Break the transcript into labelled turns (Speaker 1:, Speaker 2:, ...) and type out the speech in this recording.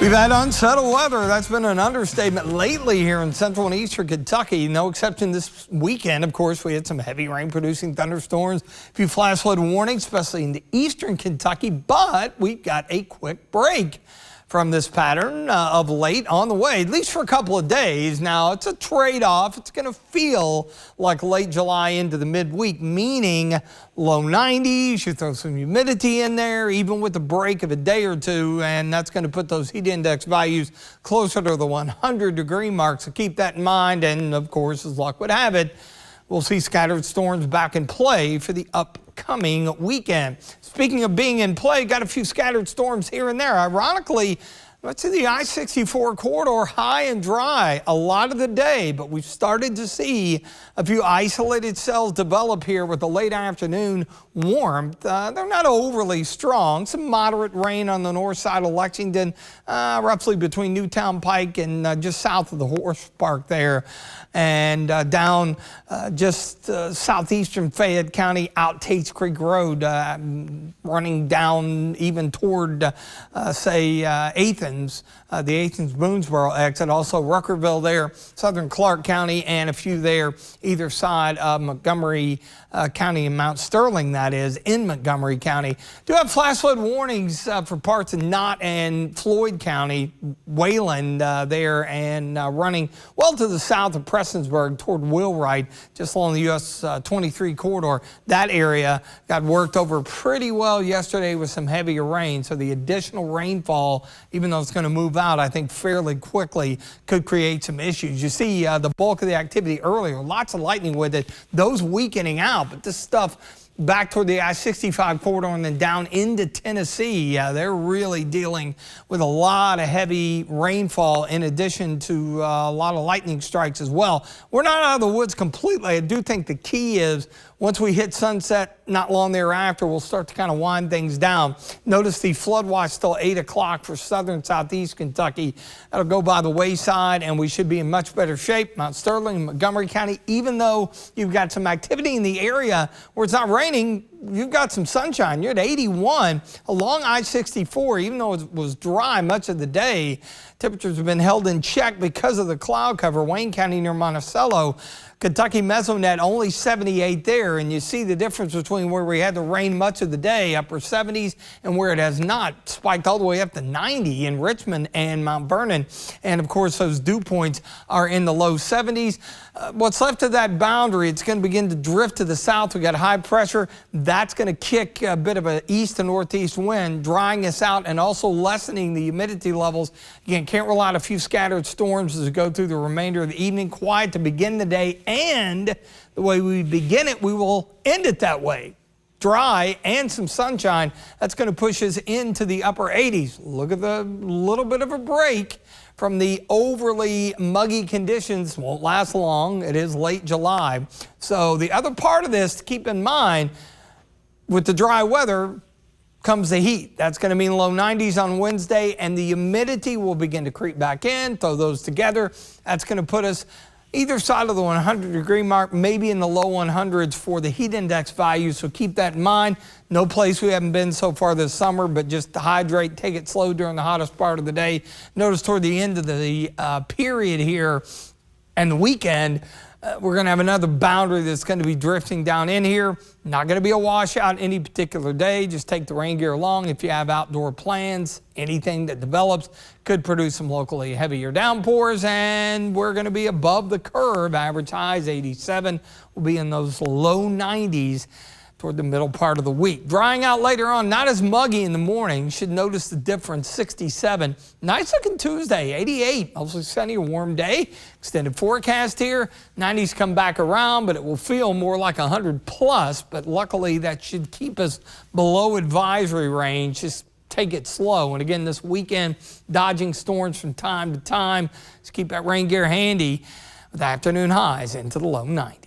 Speaker 1: We've had unsettled weather. That's been an understatement lately here in central and eastern Kentucky. No exception this weekend. Of course, we had some heavy rain producing thunderstorms, a few flash flood warnings, especially in the eastern Kentucky, but we got a quick break from this pattern of late on the way, at least for a couple of days. Now, it's a trade-off. It's going to feel like late July into the midweek, meaning low 90s. You throw some humidity in there, even with the break of a day or two, and that's going to put those heat index values closer to the 100-degree mark. So keep that in mind, and of course, as luck would have it, we'll see scattered storms back in play for the upcoming weekend. Speaking of being in play, got a few scattered storms here and there. Ironically, let's see the I-64 corridor high and dry a lot of the day, but we've started to see a few isolated cells develop here with the late afternoon warmth. They're not overly strong. Some moderate rain on the north side of Lexington, roughly between Newtown Pike and just south of the Horse Park there, and down just southeastern Fayette County out Tates Creek Road, running down even toward, say, Athens, the Athens-Boonesboro exit, also Ruckerville there, southern Clark County, and a few there either side of Montgomery County and Mount Sterling, that is, in Montgomery County. Do have flash flood warnings for parts of Knott and Floyd County, Wayland there, and running well to the south of Prestonsburg toward Wheelwright, just along the US 23 corridor. That area got worked over pretty well yesterday with some heavier rain, so the additional rainfall, even though it's going to move out, I think, fairly quickly, could create some issues. You see the bulk of the activity earlier, lots of lightning with it, those weakening out, but this stuff back toward the I-65 corridor and then down into Tennessee, they're really dealing with a lot of heavy rainfall in addition to a lot of lightning strikes as well. We're not out of the woods completely. I do think the key is once we hit sunset, not long thereafter, we'll start to kind of wind things down. Notice the flood watch still 8 o'clock for southern southeast Kentucky. That'll go by the wayside, and we should be in much better shape. Mount Sterling, Montgomery County, even though you've got some activity in the area where it's not raining, you've got some sunshine. You're at 81 along I-64, even though it was dry much of the day. Temperatures have been held in check because of the cloud cover. Wayne County near Monticello, Kentucky Mesonet, only 78 there. And you see the difference between where we had the rain much of the day, upper 70s, and where it has not, spiked all the way up to 90 in Richmond and Mount Vernon. And of course, those dew points are in the low 70s. What's left of that boundary, it's going to begin to drift to the south. We got high pressure. That's going to kick a bit of an east to northeast wind, drying us out and also lessening the humidity levels. Again, can't rely on a few scattered storms as we go through the remainder of the evening. Quiet to begin the day, and the way we begin it, we will end it that way. Dry and some sunshine. That's going to push us into the upper 80s. Look at the little bit of a break from the overly muggy conditions. Won't last long. It is late July. So the other part of this to keep in mind, with the dry weather comes the heat. That's going to mean low 90s on Wednesday, and the humidity will begin to creep back in. Throw those together. That's going to put us either side of the 100-degree mark, maybe in the low 100s for the heat index value, so keep that in mind. No place we haven't been so far this summer, but just to hydrate, take it slow during the hottest part of the day. Notice toward the end of the period here and the weekend, we're going to have another boundary that's going to be drifting down in here. Not going to be a washout any particular day. Just take the rain gear along if you have outdoor plans. Anything that develops could produce some locally heavier downpours, and we're going to be above the curve. Average highs 87. We'll be in those low 90s toward the middle part of the week. Drying out later on, not as muggy in the morning. You should notice the difference, 67. Nice looking Tuesday, 88. Mostly sunny, a warm day. Extended forecast here. 90s come back around, but it will feel more like 100 plus. But luckily, that should keep us below advisory range. Just take it slow. And again, this weekend, dodging storms from time to time. Just keep that rain gear handy with afternoon highs into the low 90s.